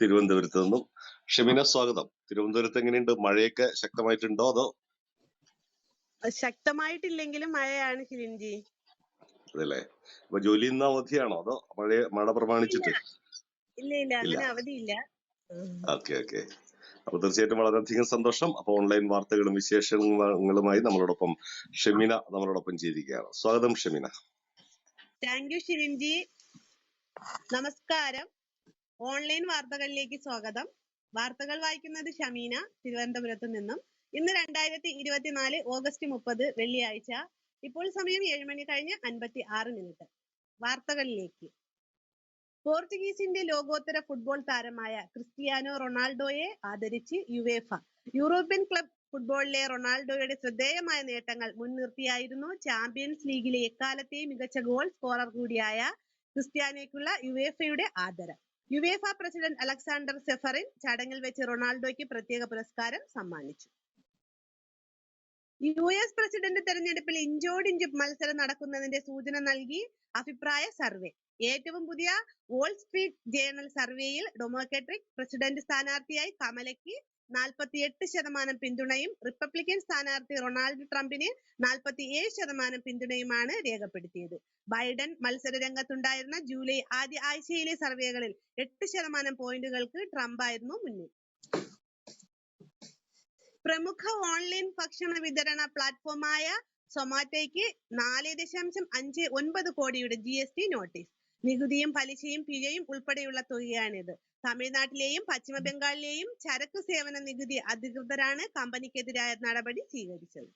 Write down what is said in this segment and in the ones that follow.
തിരുവനന്തപുരത്ത് നിന്നും. ഷെമിന, സ്വാഗതം. തിരുവനന്തപുരത്ത് എങ്ങനെയുണ്ട്? മഴയൊക്കെ ശക്തമായിട്ടുണ്ടോ അതോ? ശക്തമായിട്ടില്ലെങ്കിലും മഴയാണ് ഷിലിൻജി. അതല്ലേ, അപ്പൊ ജോലി ഇന്ന് അവധിയാണോ അതോ മഴ പ്രമാണിച്ചിട്ട്? ഇല്ല, അങ്ങനെ അവധിയില്ല. ഓക്കെ. അപ്പൊ തീർച്ചയായിട്ടും വളരെയധികം സന്തോഷം. അപ്പൊ ഓൺലൈൻ വാർത്തകളും വിശേഷങ്ങളുമായി നമ്മളോടൊപ്പം ഷെമിന നമ്മളോടൊപ്പം ചെയ്തിരിക്കുകയാണ്. സ്വാഗതം ഷെമിന. Thank you ഷിലിൻജി. നമസ്കാരം. ഓൺലൈൻ വാർത്തകളിലേക്ക് സ്വാഗതം. വാർത്തകൾ വായിക്കുന്നത് ഷമീന, തിരുവനന്തപുരത്ത് നിന്നും. ഇന്ന് 2024 ഓഗസ്റ്റ് 30 വെള്ളിയാഴ്ച. ഇപ്പോൾ സമയം 7 മണി കഴിഞ്ഞ് 56 മിനിറ്റ്. വാർത്തകളിലേക്ക്. പോർച്ചുഗീസിന്റെ ലോകോത്തര ഫുട്ബോൾ താരമായ ക്രിസ്റ്റിയാനോ റൊണാൾഡോയെ ആദരിച്ച് യുവേഫ. യൂറോപ്യൻ ക്ലബ് ഫുട്ബോളിലെ റൊണാൾഡോയുടെ ശ്രദ്ധേയമായ നേട്ടങ്ങൾ മുൻനിർത്തിയായിരുന്നു ചാമ്പ്യൻസ് ലീഗിലെ എക്കാലത്തെയും മികച്ച ഗോൾ സ്കോറർ കൂടിയായ ക്രിസ്ത്യാനോയ്ക്കുള്ള യുവേഫയുടെ ആദരം. യുവേഫ പ്രസിഡന്റ് അലക്സാണ്ടർ സെഫറിൻ ചടങ്ങിൽ വെച്ച് റൊണാൾഡോയ്ക്ക് പ്രത്യേക പുരസ്കാരം സമ്മാനിച്ചു. US പ്രസിഡന്റ് തെരഞ്ഞെടുപ്പിൽ ഇഞ്ചോടിഞ്ച് മത്സരം നടക്കുന്നതിന്റെ സൂചന നൽകി അഭിപ്രായ സർവേ. ഏറ്റവും പുതിയ വോൾ സ്ട്രീറ്റ് ജേർണൽ സർവേയിൽ ഡെമോക്രാറ്റിക് പ്രസിഡന്റ് സ്ഥാനാർത്ഥിയായി കമലയ്ക്ക് 48% പിന്തുണയും റിപ്പബ്ലിക്കൻ സ്ഥാനാർത്ഥി റൊണാൾഡ് ട്രംപിന് 47% പിന്തുണയുമാണ് രേഖപ്പെടുത്തിയത്. ബൈഡൻ മത്സര രംഗത്തുണ്ടായിരുന്ന ജൂലൈ ആദ്യ ആഴ്ചയിലെ സർവേകളിൽ 8% പോയിന്റുകൾക്ക് ട്രംപായിരുന്നു മുന്നിൽ. പ്രമുഖ ഓൺലൈൻ ഭക്ഷണ വിതരണ പ്ലാറ്റ്ഫോമായ സൊമാറ്റോയ്ക്ക് 4.59 കോടിയുടെ GST നോട്ടീസ്. നികുതിയും പലിശയും പിഴയും ഉൾപ്പെടെയുള്ള തുകയാണിത്. തമിഴ്നാട്ടിലെയും പശ്ചിമ ബംഗാളിലെയും ചരക്ക് സേവന നികുതി അധികൃതരാണ് കമ്പനിക്കെതിരായ നടപടി സ്വീകരിച്ചത്.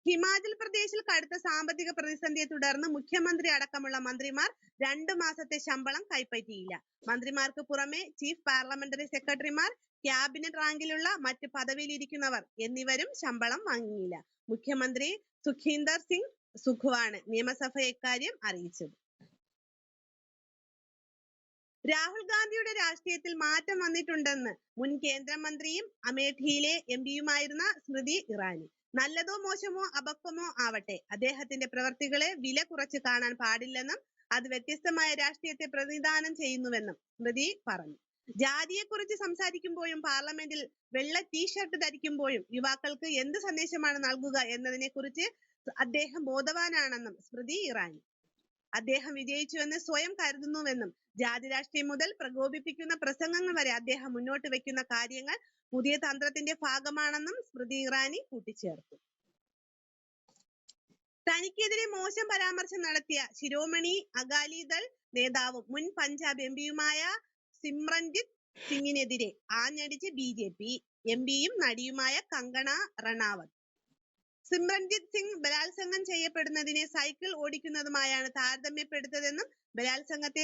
ഹിമാചൽ പ്രദേശിൽ കടുത്ത സാമ്പത്തിക പ്രതിസന്ധിയെ തുടർന്ന് മുഖ്യമന്ത്രി അടക്കമുള്ള മന്ത്രിമാർ 2 മാസത്തെ ശമ്പളം കൈപ്പറ്റിയില്ല. മന്ത്രിമാർക്ക് പുറമെ ചീഫ് പാർലമെന്ററി സെക്രട്ടറിമാർ, ക്യാബിനറ്റ് റാങ്കിലുള്ള മറ്റ് പദവിയിലിരിക്കുന്നവർ എന്നിവരും ശമ്പളം വാങ്ങിയില്ല. മുഖ്യമന്ത്രി സുഖീന്ദർ സിംഗ് സുഖുവാണ് നിയമസഭയെ ഇക്കാര്യം അറിയിച്ചത്. രാഹുൽ ഗാന്ധിയുടെ രാഷ്ട്രീയത്തിൽ മാറ്റം വന്നിട്ടുണ്ടെന്ന് മുൻ കേന്ദ്രമന്ത്രിയും അമേഠിയിലെ MP-യുമായിരുന്ന സ്മൃതി ഇറാനി. നല്ലതോ മോശമോ അപക്വമോ ആവട്ടെ, അദ്ദേഹത്തിന്റെ പ്രവർത്തികളെ വില കുറച്ച് കാണാൻ പാടില്ലെന്നും അത് വ്യത്യസ്തമായ രാഷ്ട്രീയത്തെ പ്രതിനിധാനം ചെയ്യുന്നുവെന്നും സ്മൃതി പറഞ്ഞു. ജാതിയെക്കുറിച്ച് സംസാരിക്കുമ്പോഴും പാർലമെന്റിൽ വെള്ള ടീഷർട്ട് ധരിക്കുമ്പോഴും യുവാക്കൾക്ക് എന്ത് സന്ദേശമാണ് നൽകുക എന്നതിനെ കുറിച്ച് അദ്ദേഹം ബോധവാനാണെന്നും സ്മൃതി ഇറാനി. അദ്ദേഹം വിജയിച്ചുവെന്ന് സ്വയം കരുതുന്നുവെന്നും ജാതി രാഷ്ട്രീയം മുതൽ പ്രകോപിപ്പിക്കുന്ന പ്രസംഗങ്ങൾ വരെ അദ്ദേഹം മുന്നോട്ട് വെക്കുന്ന കാര്യങ്ങൾ പുതിയ തന്ത്രത്തിന്റെ ഭാഗമാണെന്നും സ്മൃതി ഇറാനി കൂട്ടിച്ചേർത്തു. തനിക്കെതിരെ മോശം പരാമർശം നടത്തിയ ശിരോമണി അകാലിദൾ നേതാവും മുൻ പഞ്ചാബ് MP-യുമായ സിമ്രൻജിത്ത് സിംഗിനെതിരെ ആഞ്ഞടിച്ച് BJP MP-യും നടിയുമായ കങ്കണ റണാവത്ത്. സിമ്രൻജിത്ത് സിംഗ് ബലാത്സംഗം ചെയ്യപ്പെടുന്നതിനെ സൈക്കിൾ ഓടിക്കുന്നതുമായാണ് താരതമ്യപ്പെടുത്തതെന്നും ബലാത്സംഗത്തെ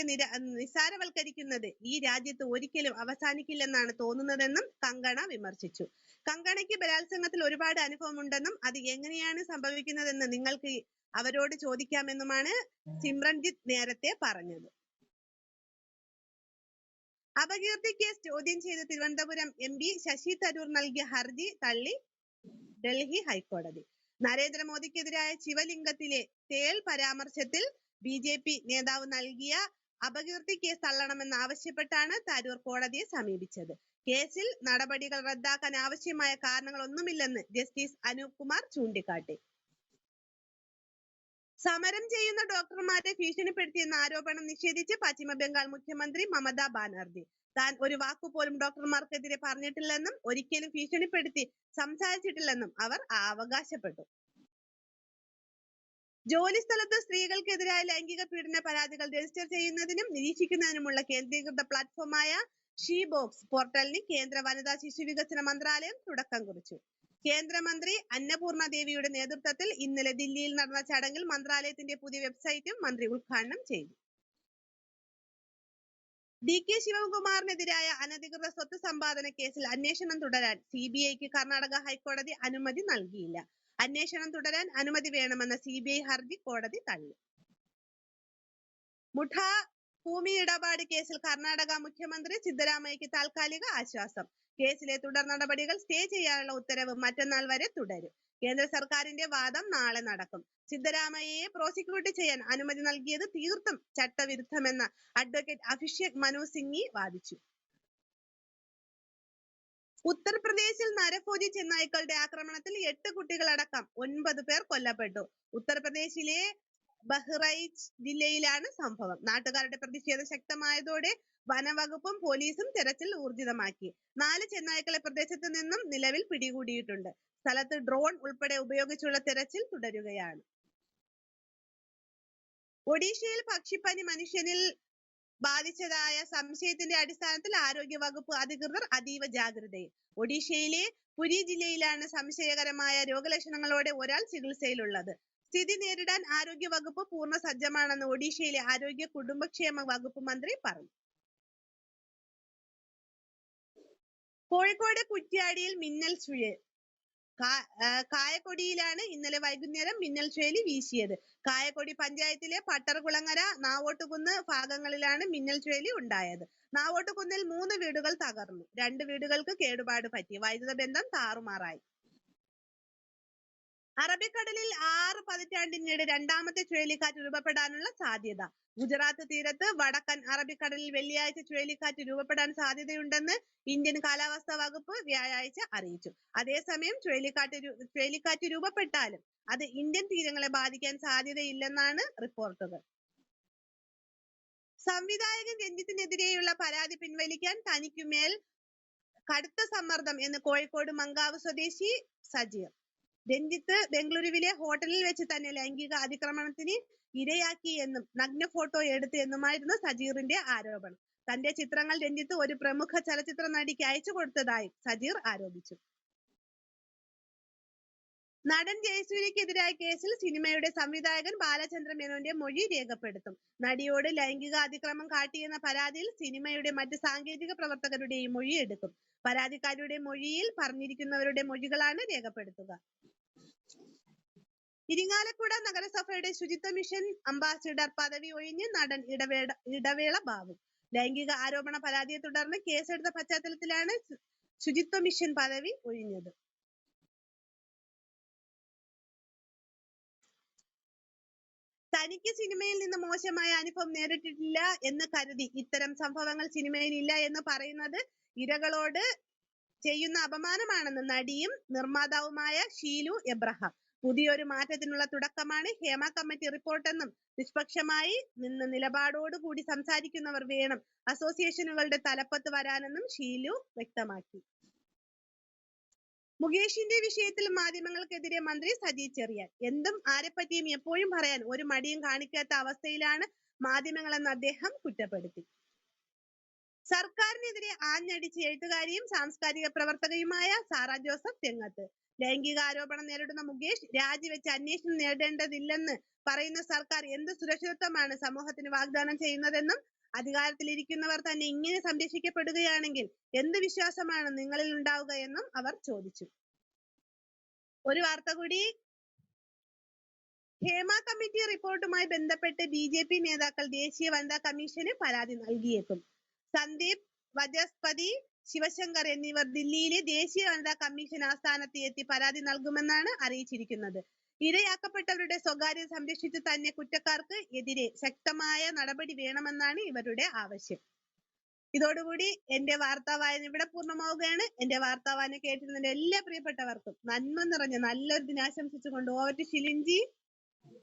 നിസ്സാരവൽക്കരിക്കുന്നത് ഈ രാജ്യത്ത് ഒരിക്കലും അവസാനിക്കില്ലെന്നാണ് തോന്നുന്നതെന്നും കങ്കണ വിമർശിച്ചു. കങ്കണയ്ക്ക് ബലാത്സംഗത്തിൽ ഒരുപാട് അനുഭവമുണ്ടെന്നും അത് എങ്ങനെയാണ് സംഭവിക്കുന്നതെന്ന് നിങ്ങൾക്ക് അവരോട് ചോദിക്കാമെന്നുമാണ് സിമ്രൻജിത്ത് നേരത്തെ പറഞ്ഞത്. അപകീർത്തി കേസ് ചോദ്യം ചെയ്ത് തിരുവനന്തപുരം MP ശശി തരൂർ നൽകിയ ഹർജി തള്ളി ഡൽഹി ഹൈക്കോടതി. നരേന്ദ്രമോദിക്കെതിരായ ശിവലിംഗത്തിലെ തേൾ പരാമർശത്തിൽ BJP നേതാവ് നൽകിയ അപകീർത്തി കേസ് തള്ളണമെന്നാവശ്യപ്പെട്ടാണ് തരൂർ കോടതിയെ സമീപിച്ചത്. കേസിൽ നടപടികൾ റദ്ദാക്കാൻ ആവശ്യമായ കാരണങ്ങളൊന്നുമില്ലെന്ന് ജസ്റ്റിസ് അനൂപ് കുമാർ ചൂണ്ടിക്കാട്ടി. സമരം ചെയ്യുന്ന ഡോക്ടർമാരെ ഭീഷണിപ്പെടുത്തിയെന്ന ആരോപണം നിഷേധിച്ച് പശ്ചിമ ബംഗാൾ മുഖ്യമന്ത്രി മമതാ ബാനർജി. താൻ ഒരു വാക്കുപോലും ഡോക്ടർമാർക്കെതിരെ പറഞ്ഞിട്ടില്ലെന്നും ഒരിക്കലും ഭീഷണിപ്പെടുത്തി സംസാരിച്ചിട്ടില്ലെന്നും അവർ അവകാശപ്പെട്ടു. ജോലിസ്ഥലത്ത് സ്ത്രീകൾക്കെതിരായ ലൈംഗിക പീഡന പരാതികൾ രജിസ്റ്റർ ചെയ്യുന്നതിനും നിരീക്ഷിക്കുന്നതിനുമുള്ള കേന്ദ്രീകൃത പ്ലാറ്റ്ഫോമായ ഷീബോക്സ് പോർട്ടലിന് കേന്ദ്ര വനിതാ ശിശു വികസന മന്ത്രാലയം തുടക്കം കുറിച്ചു. കേന്ദ്രമന്ത്രി അന്നപൂർണ ദേവിയുടെ നേതൃത്വത്തിൽ ഇന്നലെ ദില്ലിയിൽ നടന്ന ചടങ്ങിൽ മന്ത്രാലയത്തിന്റെ പുതിയ വെബ്സൈറ്റും മന്ത്രി ഉദ്ഘാടനം ചെയ്തു. DK ശിവകുമാറിനെതിരായ അനധികൃത സ്വത്ത് സമ്പാദന കേസിൽ അന്വേഷണം തുടരാൻ CBIക്ക് കർണാടക ഹൈക്കോടതി അനുമതി നൽകിയില്ല. അന്വേഷണം തുടരാൻ അനുമതി വേണമെന്ന CBI ഹർജി കോടതി തള്ളി. മുഠ ഭൂമി ഇടപാട് കേസിൽ കർണാടക മുഖ്യമന്ത്രി സിദ്ധരാമയ്യയ്ക്ക് താൽക്കാലിക ആശ്വാസം. കേസിലെ തുടർ നടപടികൾ സ്റ്റേ ചെയ്യാനുള്ള ഉത്തരവ് മറ്റന്നാൾ വരെ തുടരും. കേന്ദ്ര സർക്കാരിന്റെ വാദം നാളെ നടക്കും. സിദ്ധരാമയ്യയെ പ്രോസിക്യൂട്ട് ചെയ്യാൻ അനുമതി നൽകിയത് തീർത്തും ചട്ടവിരുദ്ധമെന്ന് അഡ്വക്കേറ്റ് അഭിഷേക് മനു സിംഗ്വി വാദിച്ചു. ഉത്തർപ്രദേശിൽ നരഭോജി ചെന്നായ്ക്കളുടെ ആക്രമണത്തിൽ 8 കുട്ടികളടക്കം 9 പേർ കൊല്ലപ്പെട്ടു. ഉത്തർപ്രദേശിലെ ബഹ്റൈച്ച് ജില്ലയിലാണ് സംഭവം. നാട്ടുകാരുടെ പ്രതിഷേധം ശക്തമായതോടെ വനവകുപ്പും പോലീസും തെരച്ചിൽ ഊർജിതമാക്കി. 4 ചെന്നായ്ക്കളെ പ്രദേശത്ത് നിന്നും നിലവിൽ പിടികൂടിയിട്ടുണ്ട്. സ്ഥലത്ത് ഡ്രോൺ ഉൾപ്പെടെ ഉപയോഗിച്ചുള്ള തെരച്ചിൽ തുടരുകയാണ്. ഒഡീഷയിൽ പക്ഷിപ്പനി മനുഷ്യനിൽ ബാധിച്ചതായ സംശയത്തിന്റെ അടിസ്ഥാനത്തിൽ ആരോഗ്യവകുപ്പ് അധികൃതർ അതീവ ജാഗ്രതയിൽ. ഒഡീഷയിലെ പുരി ജില്ലയിലാണ് സംശയകരമായ രോഗലക്ഷണങ്ങളോടെ ഒരാൾ ചികിത്സയിലുള്ളത്. സ്ഥിതി നേരിടാൻ ആരോഗ്യവകുപ്പ് പൂർണ്ണ സജ്ജമാണെന്ന് ഒഡീഷയിലെ ആരോഗ്യ കുടുംബക്ഷേമ വകുപ്പ് മന്ത്രി പറഞ്ഞു. കോഴിക്കോട് കുറ്റ്യാടിയിൽ മിന്നൽ ചുഴി. കായക്കൊടിയിലാണ് ഇന്നലെ വൈകുന്നേരം മിന്നൽ ചുഴലി വീശിയത്. കായക്കൊടി പഞ്ചായത്തിലെ പട്ടർകുളങ്ങര, നാവോട്ടുകുന്ന് ഭാഗങ്ങളിലാണ് മിന്നൽ ചുഴലി ഉണ്ടായത്. നാവോട്ടുകുന്നിൽ 3 വീടുകൾ തകർന്നു. 2 വീടുകൾക്ക് കേടുപാട് പറ്റി. വൈദ്യുത ബന്ധം താറുമാറായി. അറബിക്കടലിൽ 6 പതിറ്റാണ്ടിനിടെ 2ാമത്തെ ചുഴലിക്കാറ്റ് രൂപപ്പെടാനുള്ള സാധ്യത. ഗുജറാത്ത് തീരത്ത് വടക്കൻ അറബിക്കടലിൽ വെള്ളിയാഴ്ച ചുഴലിക്കാറ്റ് രൂപപ്പെടാൻ സാധ്യതയുണ്ടെന്ന് ഇന്ത്യൻ കാലാവസ്ഥാ വകുപ്പ് വ്യാഴാഴ്ച അറിയിച്ചു. അതേസമയം ചുഴലിക്കാറ്റ് രൂപപ്പെട്ടാലും അത് ഇന്ത്യൻ തീരങ്ങളെ ബാധിക്കാൻ സാധ്യതയില്ലെന്നാണ് റിപ്പോർട്ടുകൾ. സംവിധായകൻ രഞ്ജിത്തിനെതിരെയുള്ള പരാതി പിൻവലിക്കാൻ തനിക്കുമേൽ കടുത്ത സമ്മർദ്ദം എന്ന് കോഴിക്കോട് മങ്കാവ് സ്വദേശി സജീർ. രഞ്ജിത്ത് ബംഗളൂരുവിലെ ഹോട്ടലിൽ വെച്ച് തന്നെ ലൈംഗിക അതിക്രമണത്തിന് ഇരയാക്കി എന്നും നഗ്ന ഫോട്ടോ എടുത്ത് എന്നുമായിരുന്നു സജീറിന്റെ ആരോപണം. തന്റെ ചിത്രങ്ങൾ രഞ്ജിത്ത് ഒരു പ്രമുഖ ചലച്ചിത്ര നടിക്ക് അയച്ചു കൊടുത്തതായും സജീർ ആരോപിച്ചു. നടൻ ജയസൂര്യക്കെതിരായ കേസിൽ സിനിമയുടെ സംവിധായകൻ ബാലചന്ദ്ര മേനോന്റെ മൊഴി രേഖപ്പെടുത്തും. നടിയോട് ലൈംഗിക അതിക്രമം കാട്ടിയെന്ന പരാതിയിൽ സിനിമയുടെ മറ്റ് സാങ്കേതിക പ്രവർത്തകരുടെയും മൊഴി എടുക്കും. പരാതിക്കാരുടെ മൊഴിയിൽ പറഞ്ഞിരിക്കുന്നവരുടെ മൊഴികളാണ് രേഖപ്പെടുത്തുക. ഇരിങ്ങാലക്കുട നഗരസഭയുടെ ശുചിത്വ മിഷൻ അംബാസിഡർ പദവി ഒഴിഞ്ഞ് നടൻ ഇടവേള ബാബു. ലൈംഗിക ആരോപണ പരാതിയെ തുടർന്ന് കേസെടുത്ത പശ്ചാത്തലത്തിലാണ് ശുചിത്വ മിഷൻ പദവി ഒഴിഞ്ഞത്. തനിക്ക് സിനിമയിൽ നിന്ന് മോശമായ അനുഭവം നേരിട്ടിട്ടില്ല എന്ന് കരുതി ഇത്തരം സംഭവങ്ങൾ സിനിമയിൽ ഇല്ല എന്ന് പറയുന്നത് ഇരകളോട് ചെയ്യുന്ന അപമാനമാണെന്ന് നടിയും നിർമ്മാതാവുമായ ഷീലു എബ്രഹാം. പുതിയൊരു മാറ്റത്തിനുള്ള തുടക്കമാണ് ഹേമ കമ്മിറ്റി റിപ്പോർട്ടെന്നും നിഷ്പക്ഷമായി നിന്ന് നിലപാടോടുകൂടി സംസാരിക്കുന്നവർ വേണം അസോസിയേഷനുകളുടെ തലപ്പത്ത് വരാനെന്നും ഷീലു വ്യക്തമാക്കി. മുകേഷിന്റെ വിഷയത്തിൽ മാധ്യമങ്ങൾക്കെതിരെ മന്ത്രി സജി ചെറിയാൻ. എന്തും ആരെപ്പറ്റിയും എപ്പോഴും പറയാൻ ഒരു മടിയും കാണിക്കാത്ത അവസ്ഥയിലാണ് മാധ്യമങ്ങളെന്ന് അദ്ദേഹം കുറ്റപ്പെടുത്തി. സർക്കാരിനെതിരെ ആഞ്ഞടിച്ച് എഴുത്തുകാരിയും സാംസ്കാരിക പ്രവർത്തകയുമായ സാറ ജോസഫ് രംഗത്ത്. ലൈംഗിക ആരോപണം നേരിടുന്ന മുകേഷ് രാജിവെച്ച് അന്വേഷണം നേടേണ്ടതില്ലെന്ന് പറയുന്ന സർക്കാർ എന്ത് സുരക്ഷിതത്വമാണ് സമൂഹത്തിന് വാഗ്ദാനം ചെയ്യുന്നതെന്നും അധികാരത്തിലിരിക്കുന്നവർ തന്നെ ഇങ്ങനെ സംരക്ഷിക്കപ്പെടുകയാണെങ്കിൽ എന്ത് വിശ്വാസമാണ് നിങ്ങളിൽ ഉണ്ടാവുക എന്നും അവർ ചോദിച്ചു. ഒരു വാർത്ത കൂടി. ഹേമ കമ്മിറ്റി റിപ്പോർട്ടുമായി ബന്ധപ്പെട്ട് BJP നേതാക്കൾ ദേശീയ വനിതാ കമ്മീഷന് പരാതി നൽകിയേക്കും. സന്ദീപ് വചസ്പതി, ശിവശങ്കർ എന്നിവർ ദില്ലിയിലെ ദേശീയ വനിതാ കമ്മീഷൻ ആസ്ഥാനത്ത് എത്തി പരാതി നൽകുമെന്നാണ് അറിയിച്ചിരിക്കുന്നത്. ഇരയാക്കപ്പെട്ടവരുടെ സ്വകാര്യത സംരക്ഷിച്ച് തന്നെ കുറ്റക്കാർക്ക് എതിരെ ശക്തമായ നടപടി വേണമെന്നാണ് ഇവരുടെ ആവശ്യം. ഇതോടുകൂടി എന്റെ വാർത്താവായന ഇവിടെ പൂർണ്ണമാവുകയാണ്. എന്റെ വാർത്താവായന കേട്ടിരുന്ന എല്ലാ പ്രിയപ്പെട്ടവർക്കും നന്മ നിറഞ്ഞ നല്ലൊരു ദിനാശംസിച്ചുകൊണ്ട് ഓവർ ടു ഷിലിൻജി.